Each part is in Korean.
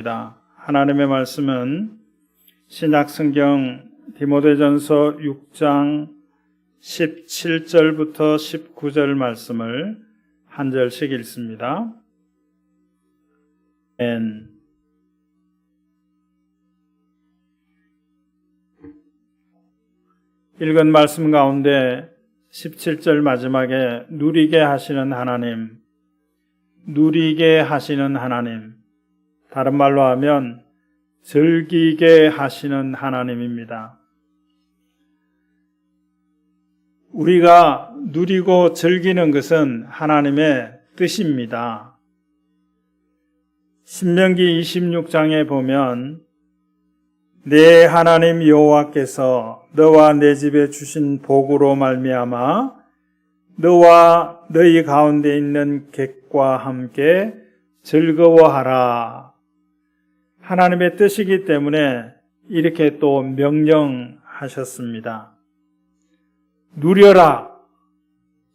하나님의 말씀은 신약성경 디모데전서 6장 17절부터 19절 말씀을 한 절씩 읽습니다. 읽은 말씀 가운데 17절 마지막에 누리게 하시는 하나님, 누리게 하시는 하나님, 다른 말로 하면 즐기게 하시는 하나님입니다. 우리가 누리고 즐기는 것은 하나님의 뜻입니다. 신명기 26장에 보면 내 하나님 여호와께서 너와 내 집에 주신 복으로 말미암아 너와 너희 가운데 있는 객과 함께 즐거워하라. 하나님의 뜻이기 때문에 이렇게 또 명령하셨습니다. 누려라,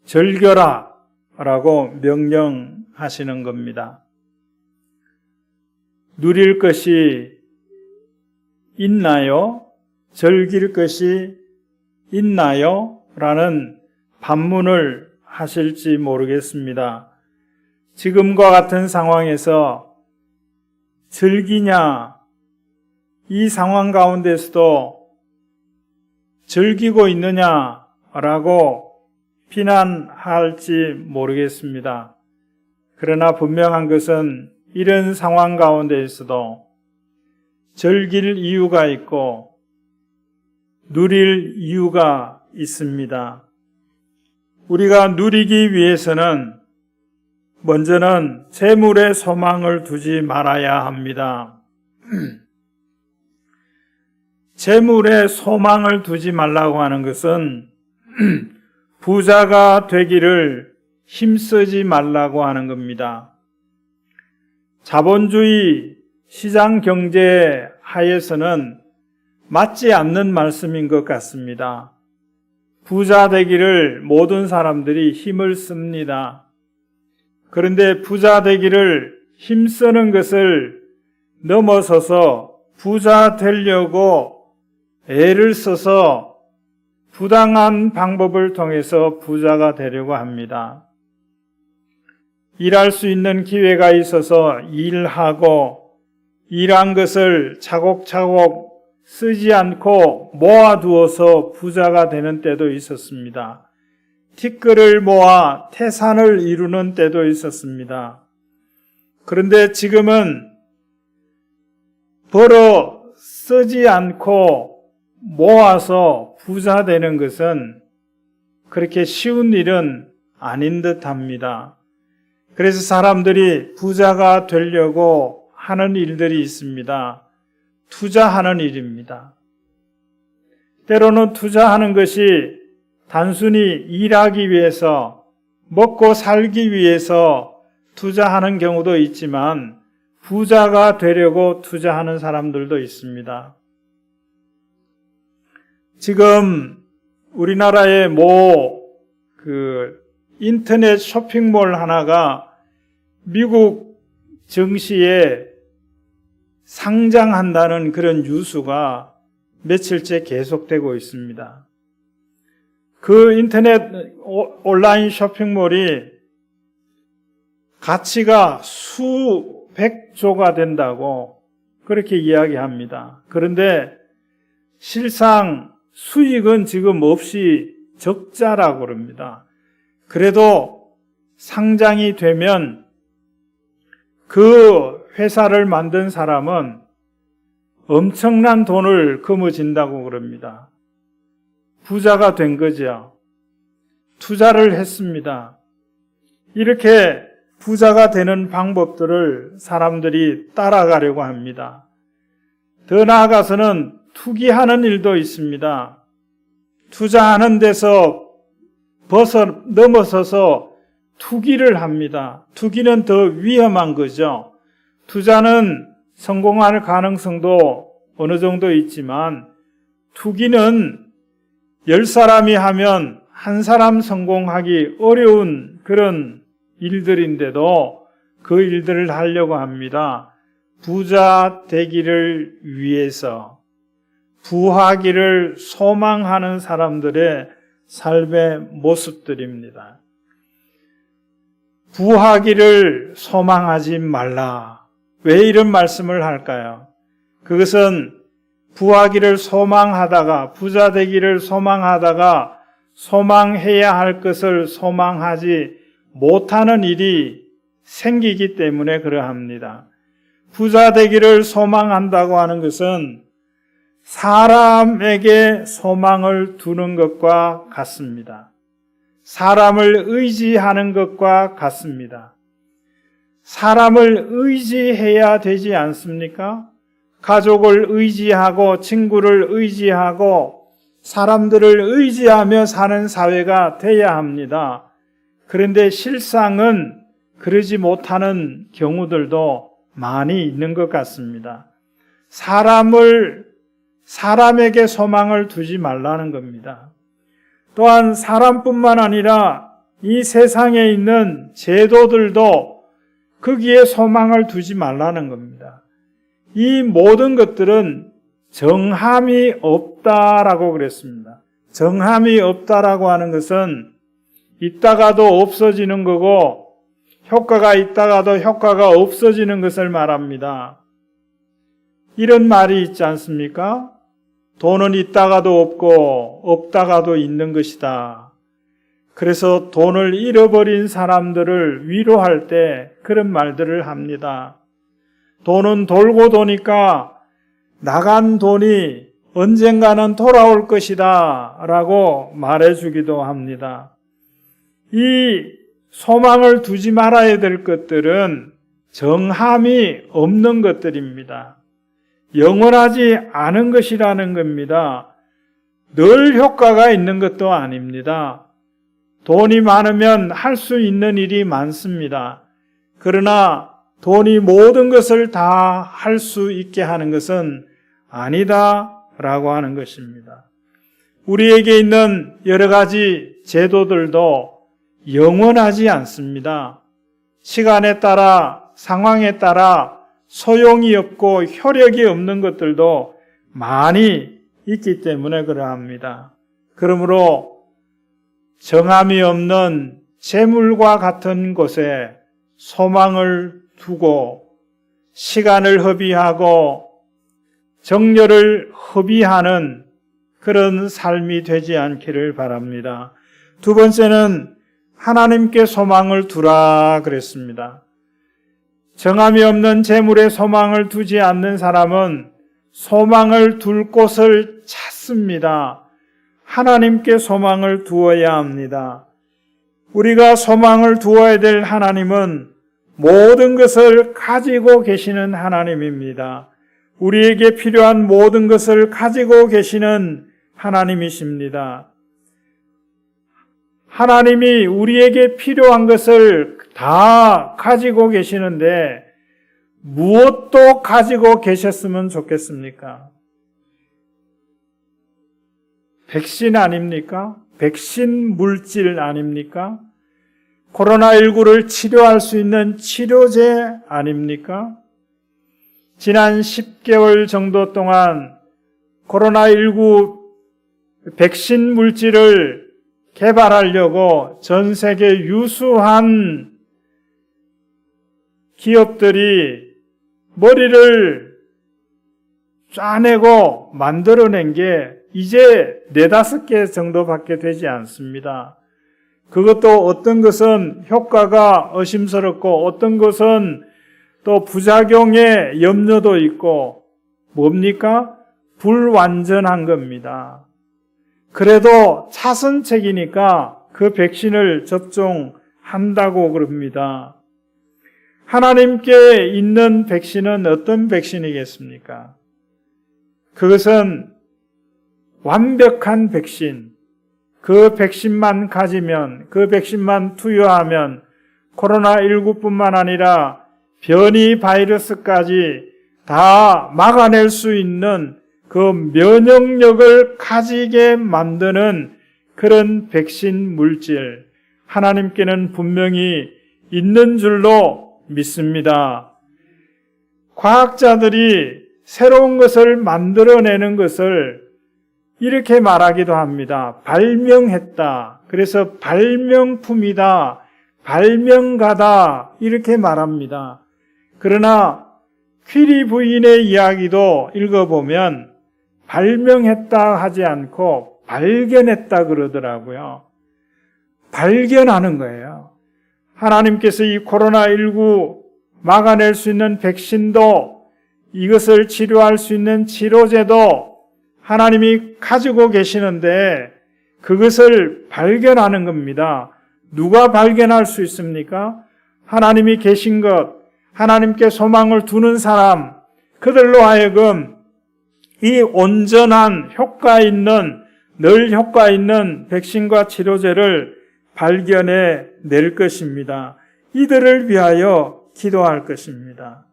즐겨라 라고 명령하시는 겁니다. 누릴 것이 있나요? 즐길 것이 있나요? 라는 반문을 하실지 모르겠습니다. 지금과 같은 상황에서 즐기냐, 이 상황 가운데서도 즐기고 있느냐라고 비난할지 모르겠습니다. 그러나 분명한 것은 이런 상황 가운데에서도 즐길 이유가 있고 누릴 이유가 있습니다. 우리가 누리기 위해서는 먼저는 재물에 소망을 두지 말아야 합니다. 재물에 소망을 두지 말라고 하는 것은 부자가 되기를 힘쓰지 말라고 하는 겁니다. 자본주의 시장 경제 하에서는 맞지 않는 말씀인 것 같습니다. 부자 되기를 모든 사람들이 힘을 씁니다. 그런데 부자 되기를 힘쓰는 것을 넘어서서 부자 되려고 애를 써서 부당한 방법을 통해서 부자가 되려고 합니다. 일할 수 있는 기회가 있어서 일하고 일한 것을 차곡차곡 쓰지 않고 모아두어서 부자가 되는 때도 있었습니다. 티끌을 모아 태산을 이루는 때도 있었습니다. 그런데 지금은 벌어 쓰지 않고 모아서 부자 되는 것은 그렇게 쉬운 일은 아닌 듯 합니다. 그래서 사람들이 부자가 되려고 하는 일들이 있습니다. 투자하는 일입니다. 때로는 투자하는 것이 단순히 일하기 위해서, 먹고 살기 위해서 투자하는 경우도 있지만 부자가 되려고 투자하는 사람들도 있습니다. 지금 우리나라의 인터넷 쇼핑몰 하나가 미국 증시에 상장한다는 그런 뉴스가 며칠째 계속되고 있습니다. 그 인터넷 온라인 쇼핑몰이 가치가 수백조가 된다고 그렇게 이야기합니다. 그런데 실상 수익은 지금 없이 적자라고 그럽니다. 그래도 상장이 되면 그 회사를 만든 사람은 엄청난 돈을 거머쥔다고 그럽니다. 부자가 된 거죠. 투자를 했습니다. 이렇게 부자가 되는 방법들을 사람들이 따라가려고 합니다. 더 나아가서는 투기하는 일도 있습니다. 투자하는 데서 넘어서서 투기를 합니다. 투기는 더 위험한 거죠. 투자는 성공할 가능성도 어느 정도 있지만 투기는 10사람이 하면 한 사람 성공하기 어려운 그런 일들인데도 그 일들을 하려고 합니다. 부자 되기를 위해서 부하기를 소망하는 사람들의 삶의 모습들입니다. 부하기를 소망하지 말라. 왜 이런 말씀을 할까요? 그것은 부하기를 소망하다가, 부자 되기를 소망하다가 소망해야 할 것을 소망하지 못하는 일이 생기기 때문에 그러합니다. 부자 되기를 소망한다고 하는 것은 사람에게 소망을 두는 것과 같습니다. 사람을 의지하는 것과 같습니다. 사람을 의지해야 되지 않습니까? 가족을 의지하고 친구를 의지하고 사람들을 의지하며 사는 사회가 돼야 합니다. 그런데 실상은 그러지 못하는 경우들도 많이 있는 것 같습니다. 사람에게 소망을 두지 말라는 겁니다. 또한 사람뿐만 아니라 이 세상에 있는 제도들도 거기에 소망을 두지 말라는 겁니다. 이 모든 것들은 정함이 없다라고 그랬습니다. 정함이 없다라고 하는 것은 있다가도 없어지는 거고 효과가 있다가도 효과가 없어지는 것을 말합니다. 이런 말이 있지 않습니까? 돈은 있다가도 없고 없다가도 있는 것이다. 그래서 돈을 잃어버린 사람들을 위로할 때 그런 말들을 합니다. 돈은 돌고 도니까 나간 돈이 언젠가는 돌아올 것이다 라고 말해주기도 합니다. 이 소망을 두지 말아야 될 것들은 정함이 없는 것들입니다. 영원하지 않은 것이라는 겁니다. 늘 효과가 있는 것도 아닙니다. 돈이 많으면 할 수 있는 일이 많습니다. 그러나 돈이 모든 것을 다 할 수 있게 하는 것은 아니다라고 하는 것입니다. 우리에게 있는 여러 가지 제도들도 영원하지 않습니다. 시간에 따라, 상황에 따라 소용이 없고 효력이 없는 것들도 많이 있기 때문에 그러합니다. 그러므로 정함이 없는 재물과 같은 곳에 소망을 두고 시간을 허비하고 정열을 허비하는 그런 삶이 되지 않기를 바랍니다. 두 번째는 하나님께 소망을 두라 그랬습니다. 정함이 없는 재물에 소망을 두지 않는 사람은 소망을 둘 곳을 찾습니다. 하나님께 소망을 두어야 합니다. 우리가 소망을 두어야 될 하나님은 모든 것을 가지고 계시는 하나님입니다. 우리에게 필요한 모든 것을 가지고 계시는 하나님이십니다. 하나님이 우리에게 필요한 것을 다 가지고 계시는데 무엇도 가지고 계셨으면 좋겠습니까? 백신 아닙니까? 백신 물질 아닙니까? 코로나19를 치료할 수 있는 치료제 아닙니까? 지난 10개월 정도 동안 코로나19 백신 물질을 개발하려고 전 세계 유수한 기업들이 머리를 짜내고 만들어낸 게 이제 4-5개 정도밖에 되지 않습니다. 그것도 어떤 것은 효과가 의심스럽고 어떤 것은 또 부작용의 염려도 있고 뭡니까? 불완전한 겁니다. 그래도 차선책이니까 그 백신을 접종한다고 그럽니다. 하나님께 있는 백신은 어떤 백신이겠습니까? 그것은 완벽한 백신, 그 백신만 가지면, 그 백신만 투여하면 코로나19뿐만 아니라 변이 바이러스까지 다 막아낼 수 있는 그 면역력을 가지게 만드는 그런 백신 물질, 하나님께는 분명히 있는 줄로 믿습니다. 과학자들이 새로운 것을 만들어내는 것을 이렇게 말하기도 합니다. 발명했다. 그래서 발명품이다. 발명가다. 이렇게 말합니다. 그러나 퀴리 부인의 이야기도 읽어보면 발명했다 하지 않고 발견했다 그러더라고요. 발견하는 거예요. 하나님께서 이 코로나19 막아낼 수 있는 백신도, 이것을 치료할 수 있는 치료제도 하나님이 가지고 계시는데 그것을 발견하는 겁니다. 누가 발견할 수 있습니까? 하나님이 계신 것, 하나님께 소망을 두는 사람, 그들로 하여금 이 온전한 효과 있는, 늘 효과 있는 백신과 치료제를 발견해 낼 것입니다. 이들을 위하여 기도할 것입니다.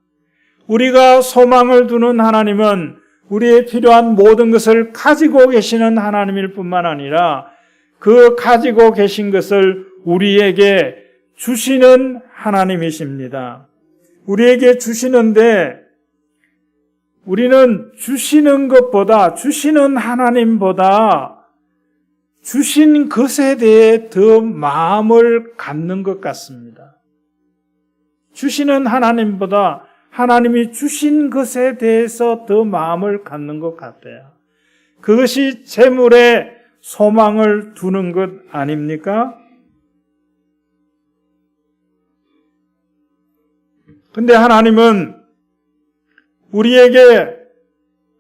우리가 소망을 두는 하나님은 우리의 필요한 모든 것을 가지고 계시는 하나님일 뿐만 아니라 그 가지고 계신 것을 우리에게 주시는 하나님이십니다. 우리에게 주시는데 우리는 주시는 것보다, 주시는 하나님보다 주신 것에 대해 더 마음을 갖는 것 같습니다. 주시는 하나님보다 하나님이 주신 것에 대해서 더 마음을 갖는 것 같아요. 그것이 재물에 소망을 두는 것 아닙니까? 근데 하나님은 우리에게,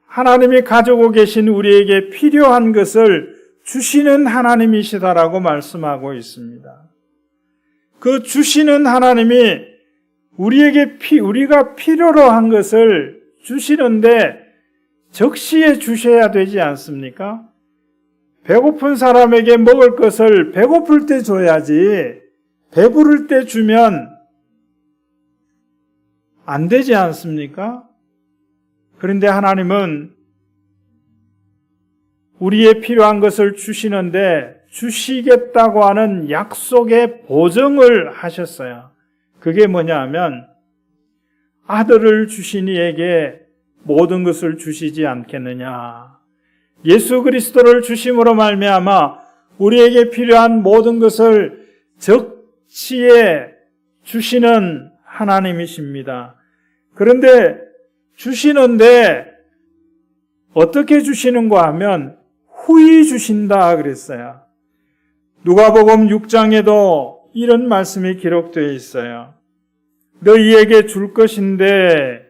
하나님이 가지고 계신 우리에게 필요한 것을 주시는 하나님이시다라고 말씀하고 있습니다. 그 주시는 하나님이 우리가 필요로 한 것을 주시는데 적시에 주셔야 되지 않습니까? 배고픈 사람에게 먹을 것을 배고플 때 줘야지, 배부를 때 주면 안 되지 않습니까? 그런데 하나님은 우리의 필요한 것을 주시는데 주시겠다고 하는 약속의 보증을 하셨어요. 그게 뭐냐 하면 아들을 주신 이에게 모든 것을 주시지 않겠느냐. 예수 그리스도를 주심으로 말미암아 우리에게 필요한 모든 것을 적시에 주시는 하나님이십니다. 그런데 주시는데 어떻게 주시는가 하면 후히 주신다 그랬어요. 누가복음 6장에도 이런 말씀이 기록되어 있어요. 너희에게 줄 것인데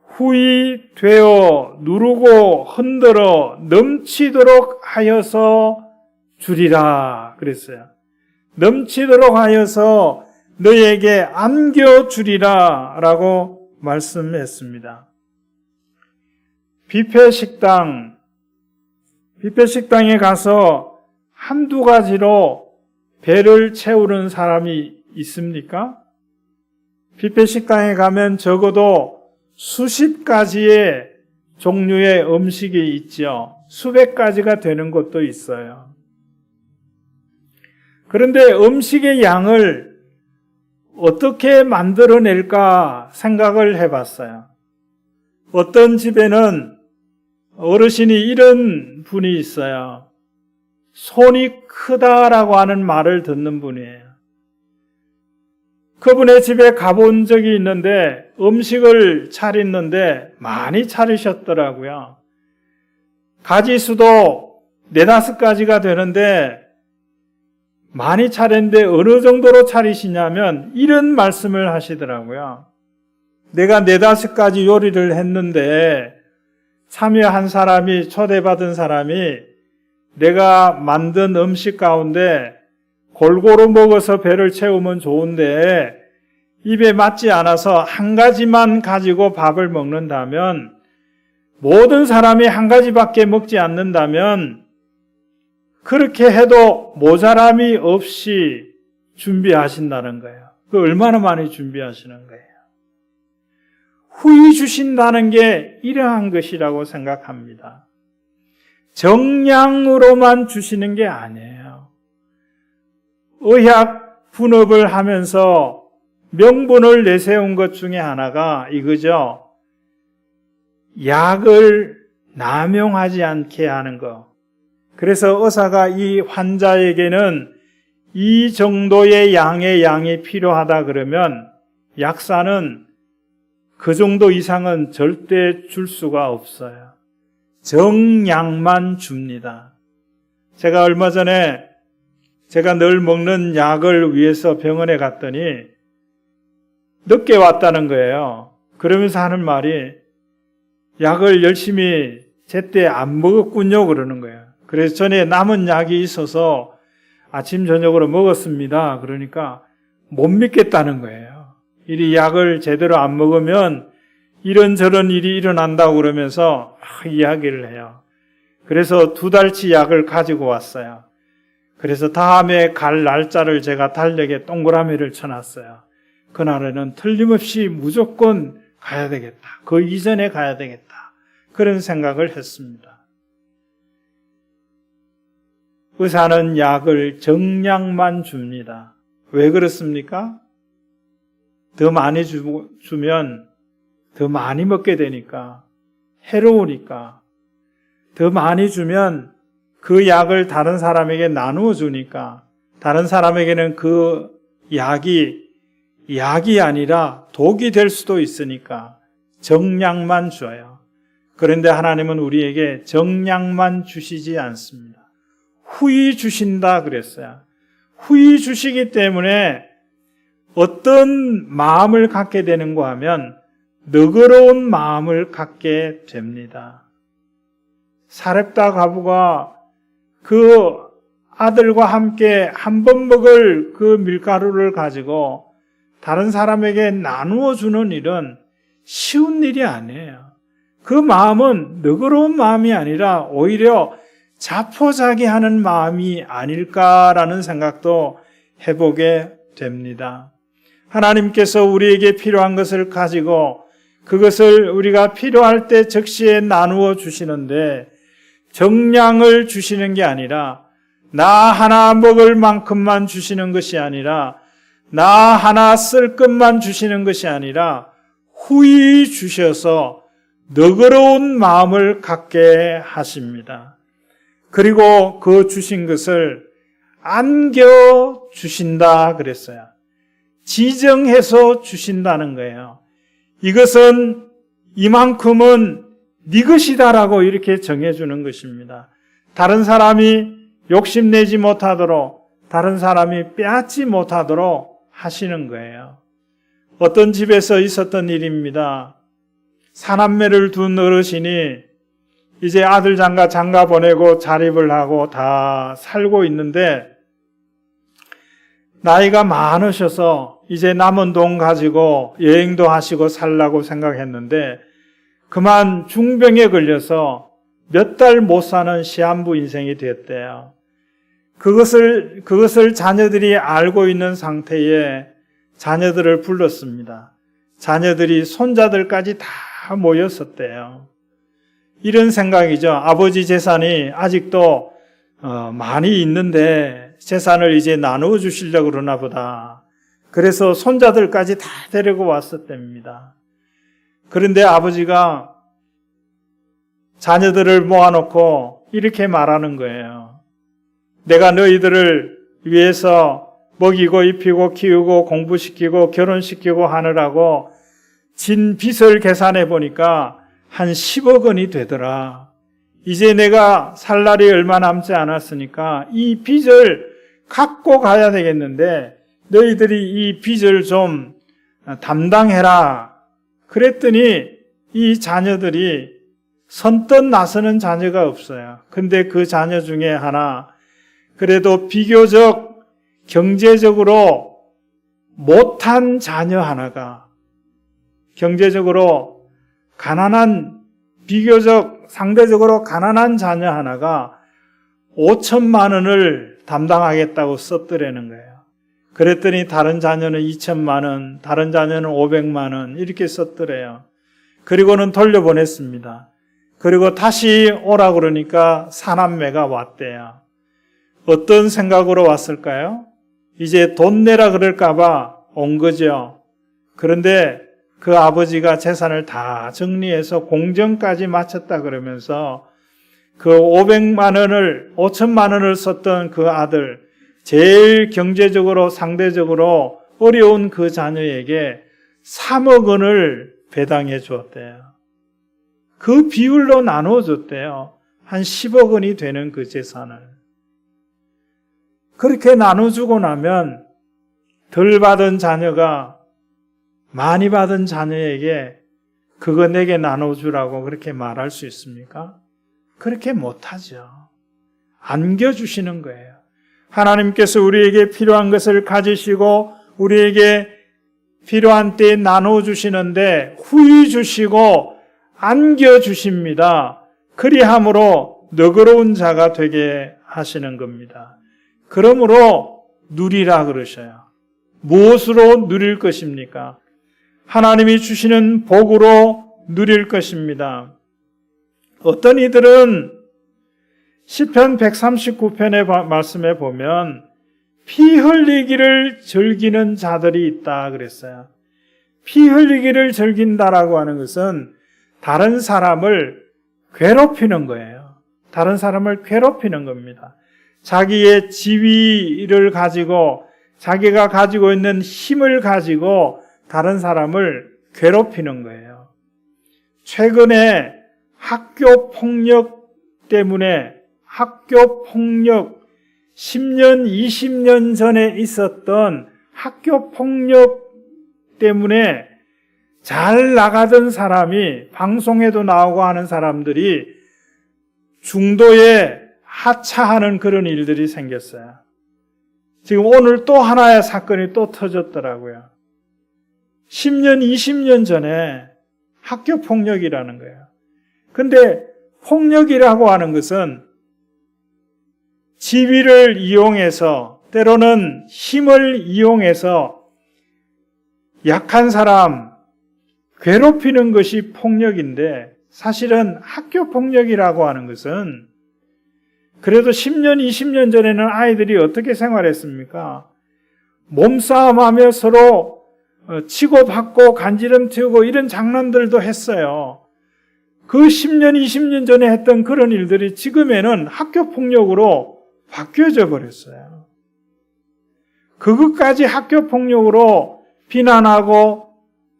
후히 되어 누르고 흔들어 넘치도록 하여서 주리라 그랬어요. 넘치도록 하여서 너희에게 안겨주리라 라고 말씀했습니다. 뷔페식당에 가서 한두 가지로 배를 채우는 사람이 있습니까? 뷔페식당에 가면 적어도 수십 가지의 종류의 음식이 있죠. 수백 가지가 되는 곳도 있어요. 그런데 음식의 양을 어떻게 만들어낼까 생각을 해봤어요. 어떤 집에는 어르신이 이런 분이 있어요. 손이 크다라고 하는 말을 듣는 분이에요. 그분의 집에 가본 적이 있는데 음식을 차리는데 많이 차리셨더라고요. 가지수도 4-5가지가 되는데 많이 차렸는데 어느 정도로 차리시냐면 이런 말씀을 하시더라고요. 내가 4-5가지 요리를 했는데 참여한 사람이, 초대받은 사람이 내가 만든 음식 가운데 골고루 먹어서 배를 채우면 좋은데 입에 맞지 않아서 한 가지만 가지고 밥을 먹는다면, 모든 사람이 한 가지밖에 먹지 않는다면 그렇게 해도 모자람이 없이 준비하신다는 거예요. 그 얼마나 많이 준비하시는 거예요. 후히 주신다는 게 이러한 것이라고 생각합니다. 정량으로만 주시는 게 아니에요. 의학 분업을 하면서 명분을 내세운 것 중에 하나가 이거죠. 약을 남용하지 않게 하는 것. 그래서 의사가 이 환자에게는 이 정도의 양의 양이 필요하다 그러면 약사는 그 정도 이상은 절대 줄 수가 없어요. 정량만 줍니다. 제가 얼마 전에 제가 늘 먹는 약을 위해서 병원에 갔더니 늦게 왔다는 거예요. 그러면서 하는 말이 약을 열심히 제때 안 먹었군요 그러는 거예요. 그래서 전에 남은 약이 있어서 아침 저녁으로 먹었습니다. 그러니까 못 믿겠다는 거예요. 이 약을 제대로 안 먹으면 이런저런 일이 일어난다고 그러면서 이야기를 해요. 그래서 2달치 약을 가지고 왔어요. 그래서 다음에 갈 날짜를 제가 달력에 동그라미를 쳐놨어요. 그날에는 틀림없이 무조건 가야 되겠다. 그 이전에 가야 되겠다. 그런 생각을 했습니다. 의사는 약을 정량만 줍니다. 왜 그렇습니까? 더 많이 주면 더 많이 먹게 되니까, 해로우니까. 더 많이 주면 그 약을 다른 사람에게 나누어 주니까, 다른 사람에게는 그 약이 아니라 독이 될 수도 있으니까 정량만 줘요. 그런데 하나님은 우리에게 정량만 주시지 않습니다. 후히 주신다 그랬어요. 후히 주시기 때문에 어떤 마음을 갖게 되는가 하면 너그러운 마음을 갖게 됩니다. 사렙다 과부가 그 아들과 함께 한 번 먹을 그 밀가루를 가지고 다른 사람에게 나누어 주는 일은 쉬운 일이 아니에요. 그 마음은 너그러운 마음이 아니라 오히려 자포자기하는 마음이 아닐까라는 생각도 해보게 됩니다. 하나님께서 우리에게 필요한 것을 가지고 그것을 우리가 필요할 때 적시에 나누어 주시는데 정량을 주시는 게 아니라 나 하나 먹을 만큼만 주시는 것이 아니라 나 하나 쓸 것만 주시는 것이 아니라 후히 주셔서 너그러운 마음을 갖게 하십니다. 그리고 그 주신 것을 안겨 주신다 그랬어요. 지정해서 주신다는 거예요. 이것은 이만큼은 네 것이다라고 이렇게 정해주는 것입니다. 다른 사람이 욕심내지 못하도록, 다른 사람이 빼앗지 못하도록 하시는 거예요. 어떤 집에서 있었던 일입니다. 사남매를 둔 어르신이 이제 아들 장가 보내고 자립을 하고 다 살고 있는데 나이가 많으셔서 이제 남은 돈 가지고 여행도 하시고 살라고 생각했는데 그만 중병에 걸려서 몇 달 못 사는 시한부 인생이 되었대요. 그것을 자녀들이 알고 있는 상태에 자녀들을 불렀습니다. 자녀들이 손자들까지 다 모였었대요. 이런 생각이죠. 아버지 재산이 아직도 많이 있는데 재산을 이제 나누어 주시려고 그러나 보다. 그래서 손자들까지 다 데리고 왔었답니다. 그런데 아버지가 자녀들을 모아놓고 이렇게 말하는 거예요. 내가 너희들을 위해서 먹이고 입히고 키우고 공부시키고 결혼시키고 하느라고 진 빚을 계산해 보니까 한 10억 원이 되더라. 이제 내가 살 날이 얼마 남지 않았으니까 이 빚을 갖고 가야 되겠는데 너희들이 이 빚을 좀 담당해라. 그랬더니 이 자녀들이 선뜻 나서는 자녀가 없어요. 근데 그 자녀 중에 하나, 그래도 비교적 경제적으로 못한 자녀 하나가, 경제적으로 가난한, 비교적 상대적으로 가난한 자녀 하나가 5천만 원을 담당하겠다고 썼더라는 거예요. 그랬더니 다른 자녀는 2천만 원, 다른 자녀는 500만 원 이렇게 썼더래요. 그리고는 돌려보냈습니다. 그리고 다시 오라 그러니까 사남매가 왔대요. 어떤 생각으로 왔을까요? 이제 돈 내라 그럴까 봐 온 거죠. 그런데 그 아버지가 재산을 다 정리해서 공정까지 마쳤다 그러면서 그 5천만 원을 썼던 그 아들, 제일 경제적으로 상대적으로 어려운 그 자녀에게 3억 원을 배당해 주었대요. 그 비율로 나누어 줬대요. 한 10억 원이 되는 그 재산을. 그렇게 나눠주고 나면 덜 받은 자녀가 많이 받은 자녀에게 그거 내게 나눠주라고 그렇게 말할 수 있습니까? 그렇게 못하죠. 안겨주시는 거예요. 하나님께서 우리에게 필요한 것을 가지시고 우리에게 필요한 때에 나눠주시는데 후히 주시고 안겨주십니다. 그리함으로 너그러운 자가 되게 하시는 겁니다. 그러므로 누리라 그러셔요. 무엇으로 누릴 것입니까? 하나님이 주시는 복으로 누릴 것입니다. 어떤 이들은 시편 139편의 말씀에 보면 피 흘리기를 즐기는 자들이 있다 그랬어요. 피 흘리기를 즐긴다라고 하는 것은 다른 사람을 괴롭히는 거예요. 다른 사람을 괴롭히는 겁니다. 자기의 지위를 가지고 자기가 가지고 있는 힘을 가지고 다른 사람을 괴롭히는 거예요. 최근에 학교 폭력 때문에 학교 폭력 10년, 20년 전에 있었던 학교 폭력 때문에 잘 나가던 사람이 방송에도 나오고 하는 사람들이 중도에 하차하는 그런 일들이 생겼어요. 지금 오늘 또 하나의 사건이 또 터졌더라고요. 10년, 20년 전에 학교 폭력이라는 거예요. 근데 폭력이라고 하는 것은 지위를 이용해서 때로는 힘을 이용해서 약한 사람 괴롭히는 것이 폭력인데 사실은 학교 폭력이라고 하는 것은 그래도 10년, 20년 전에는 아이들이 어떻게 생활했습니까? 몸싸움하며 서로 치고받고 간지럼 태우고 이런 장난들도 했어요. 그 10년, 20년 전에 했던 그런 일들이 지금에는 학교 폭력으로 바뀌어져 버렸어요. 그것까지 학교 폭력으로 비난하고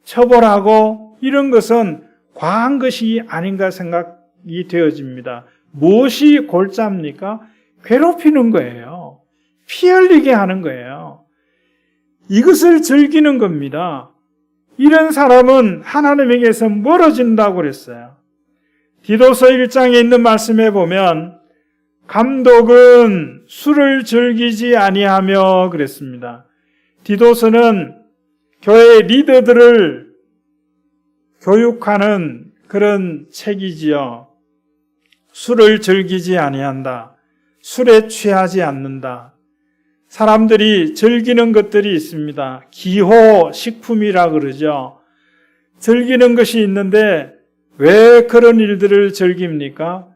처벌하고 이런 것은 과한 것이 아닌가 생각이 되어집니다. 무엇이 골자입니까? 괴롭히는 거예요. 피 흘리게 하는 거예요. 이것을 즐기는 겁니다. 이런 사람은 하나님에게서 멀어진다고 그랬어요. 디도서 1장에 있는 말씀에 보면 감독은 술을 즐기지 아니하며 그랬습니다. 디도서는 교회 리더들을 교육하는 그런 책이지요. 술을 즐기지 아니한다. 술에 취하지 않는다. 사람들이 즐기는 것들이 있습니다. 기호식품이라 그러죠. 즐기는 것이 있는데 왜 그런 일들을 즐깁니까?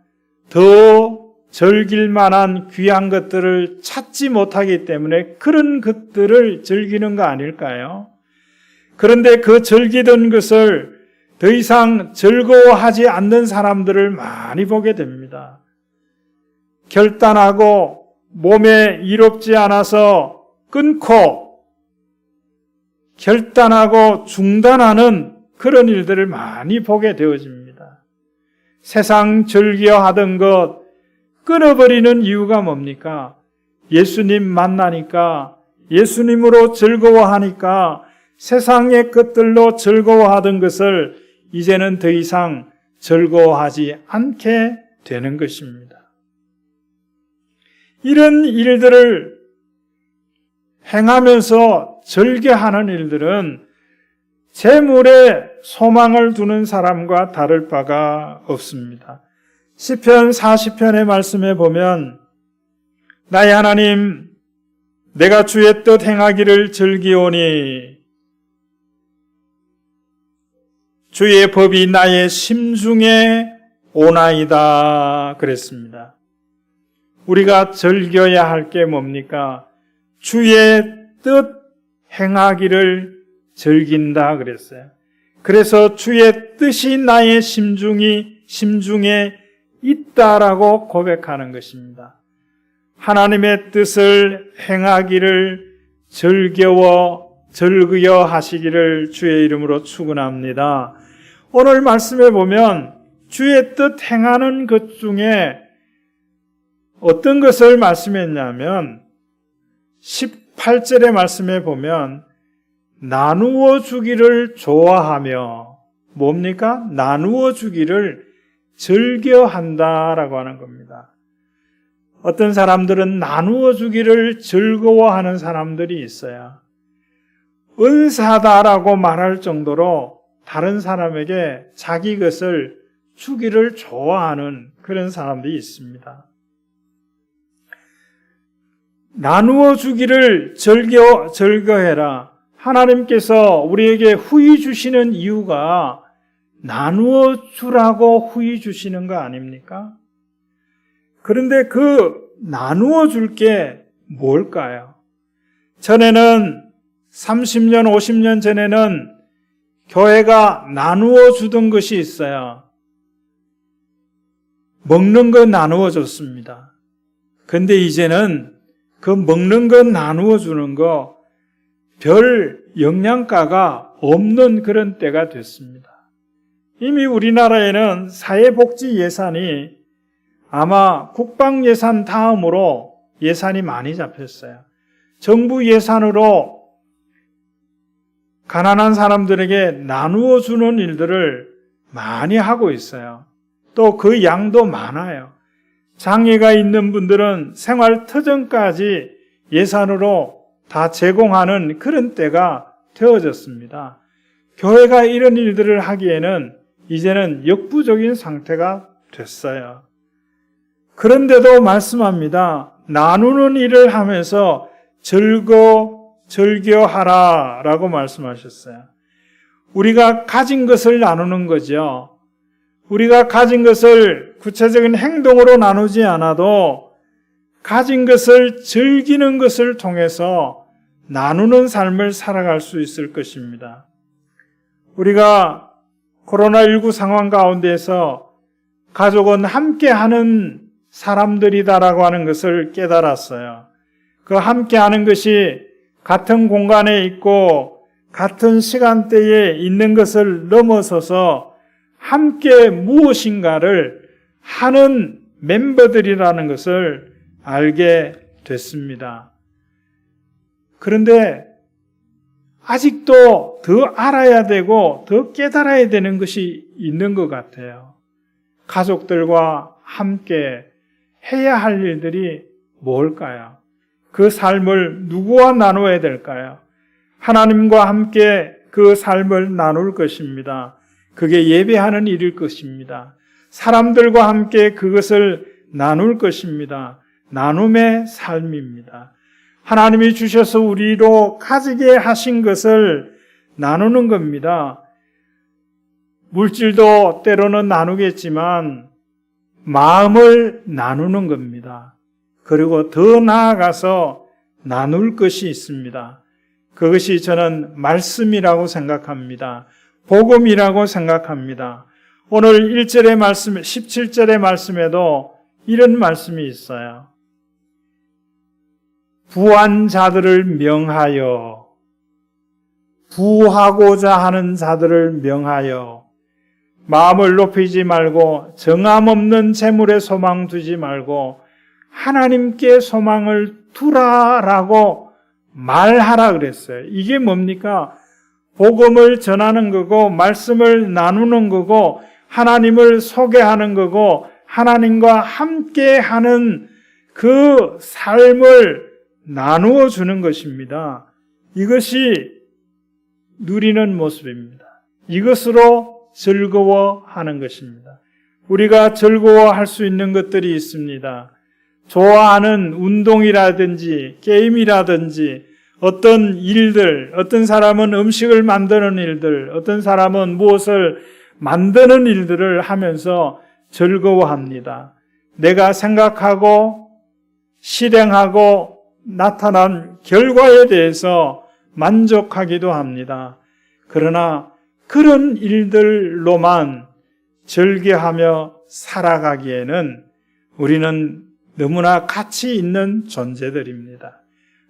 더 즐길 만한 귀한 것들을 찾지 못하기 때문에 그런 것들을 즐기는 거 아닐까요? 그런데 그 즐기던 것을 더 이상 즐거워하지 않는 사람들을 많이 보게 됩니다. 결단하고 몸에 이롭지 않아서 끊고 결단하고 중단하는 그런 일들을 많이 보게 되어집니다. 세상 즐겨하던 것 끊어버리는 이유가 뭡니까? 예수님 만나니까 예수님으로 즐거워하니까 세상의 것들로 즐거워하던 것을 이제는 더 이상 즐거워하지 않게 되는 것입니다. 이런 일들을 행하면서 즐겨하는 일들은 재물에 소망을 두는 사람과 다를 바가 없습니다. 시편 40편의 말씀에 보면 나의 하나님 내가 주의 뜻 행하기를 즐기오니 주의 법이 나의 심중에 오나이다 그랬습니다. 우리가 즐겨야 할 게 뭡니까? 주의 뜻 행하기를 즐긴다 그랬어요. 그래서 주의 뜻이 나의 심중에 있다라고 고백하는 것입니다. 하나님의 뜻을 행하기를 즐겨 하시기를 주의 이름으로 축원합니다. 오늘 말씀에 보면 주의 뜻 행하는 것 중에 어떤 것을 말씀했냐면 18절의 말씀에 보면 나누어 주기를 좋아하며 뭡니까? 나누어 주기를 즐겨한다라고 하는 겁니다. 어떤 사람들은 나누어 주기를 즐거워하는 사람들이 있어요. 은사다라고 말할 정도로 다른 사람에게 자기 것을 주기를 좋아하는 그런 사람들이 있습니다. 나누어 주기를 즐겨해라. 하나님께서 우리에게 후히 주시는 이유가 나누어 주라고 후히 주시는 거 아닙니까? 그런데 그 나누어 줄 게 뭘까요? 전에는 30년, 50년 전에는 교회가 나누어 주던 것이 있어요. 먹는 거 나누어 줬습니다. 근데 이제는 그 먹는 거 나누어 주는 거 별 영양가가 없는 그런 때가 됐습니다. 이미 우리나라에는 사회복지 예산이 아마 국방 예산 다음으로 예산이 많이 잡혔어요. 정부 예산으로 가난한 사람들에게 나누어 주는 일들을 많이 하고 있어요. 또 그 양도 많아요. 장애가 있는 분들은 생활터전까지 예산으로 다 제공하는 그런 때가 되어졌습니다. 교회가 이런 일들을 하기에는 이제는 역부족인 상태가 됐어요. 그런데도 말씀합니다. 나누는 일을 하면서 즐겨하라 라고 말씀하셨어요. 우리가 가진 것을 나누는 거죠. 우리가 가진 것을 구체적인 행동으로 나누지 않아도 가진 것을 즐기는 것을 통해서 나누는 삶을 살아갈 수 있을 것입니다. 우리가 코로나19 상황 가운데서 가족은 함께하는 사람들이다라고 하는 것을 깨달았어요. 그 함께하는 것이 같은 공간에 있고 같은 시간대에 있는 것을 넘어서서 함께 무엇인가를 하는 멤버들이라는 것을 알게 됐습니다. 그런데 아직도 더 알아야 되고 더 깨달아야 되는 것이 있는 것 같아요. 가족들과 함께 해야 할 일들이 뭘까요? 그 삶을 누구와 나눠야 될까요? 하나님과 함께 그 삶을 나눌 것입니다. 그게 예배하는 일일 것입니다. 사람들과 함께 그것을 나눌 것입니다. 나눔의 삶입니다. 하나님이 주셔서 우리로 가지게 하신 것을 나누는 겁니다. 물질도 때로는 나누겠지만 마음을 나누는 겁니다. 그리고 더 나아가서 나눌 것이 있습니다. 그것이 저는 말씀이라고 생각합니다. 복음이라고 생각합니다. 오늘 1절의 말씀, 17절의 말씀에도 이런 말씀이 있어요. 부한 자들을 명하여, 부하고자 하는 자들을 명하여, 마음을 높이지 말고 정함 없는 재물에 소망 두지 말고 하나님께 소망을 두라라고 말하라 그랬어요. 이게 뭡니까? 복음을 전하는 거고 말씀을 나누는 거고 하나님을 소개하는 거고 하나님과 함께하는 그 삶을 나누어 주는 것입니다. 이것이 누리는 모습입니다. 이것으로 즐거워하는 것입니다. 우리가 즐거워할 수 있는 것들이 있습니다. 좋아하는 운동이라든지 게임이라든지 어떤 일들, 어떤 사람은 음식을 만드는 일들, 어떤 사람은 무엇을 만드는 일들을 하면서 즐거워합니다. 내가 생각하고 실행하고 나타난 결과에 대해서 만족하기도 합니다. 그러나 그런 일들로만 절개하며 살아가기에는 우리는 너무나 가치 있는 존재들입니다.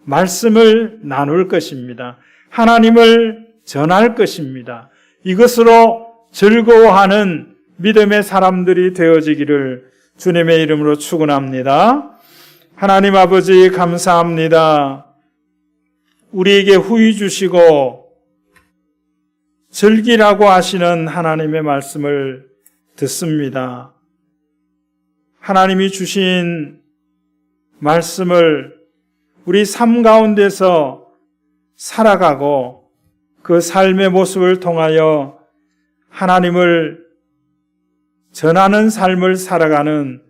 말씀을 나눌 것입니다. 하나님을 전할 것입니다. 이것으로 즐거워하는 믿음의 사람들이 되어지기를 주님의 이름으로 축원합니다. 하나님 아버지 감사합니다. 우리에게 후히 주시고 즐기라고 하시는 하나님의 말씀을 듣습니다. 하나님이 주신 말씀을 우리 삶 가운데서 살아가고 그 삶의 모습을 통하여 하나님을 전하는 삶을 살아가는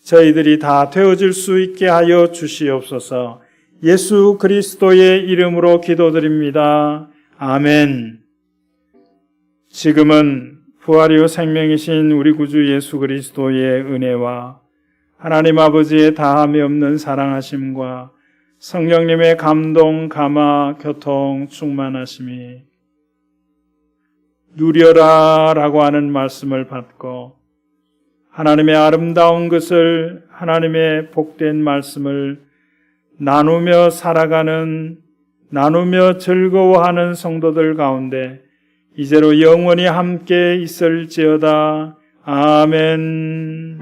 저희들이 다 되어질 수 있게 하여 주시옵소서. 예수 그리스도의 이름으로 기도드립니다. 아멘. 지금은 부활이요 생명이신 우리 구주 예수 그리스도의 은혜와 하나님 아버지의 다함이 없는 사랑하심과 성령님의 감동, 감화, 교통, 충만하심이 누려라 라고 하는 말씀을 받고 하나님의 아름다운 것을, 하나님의 복된 말씀을 나누며 살아가는, 나누며 즐거워하는 성도들 가운데 이제로 영원히 함께 있을지어다. 아멘.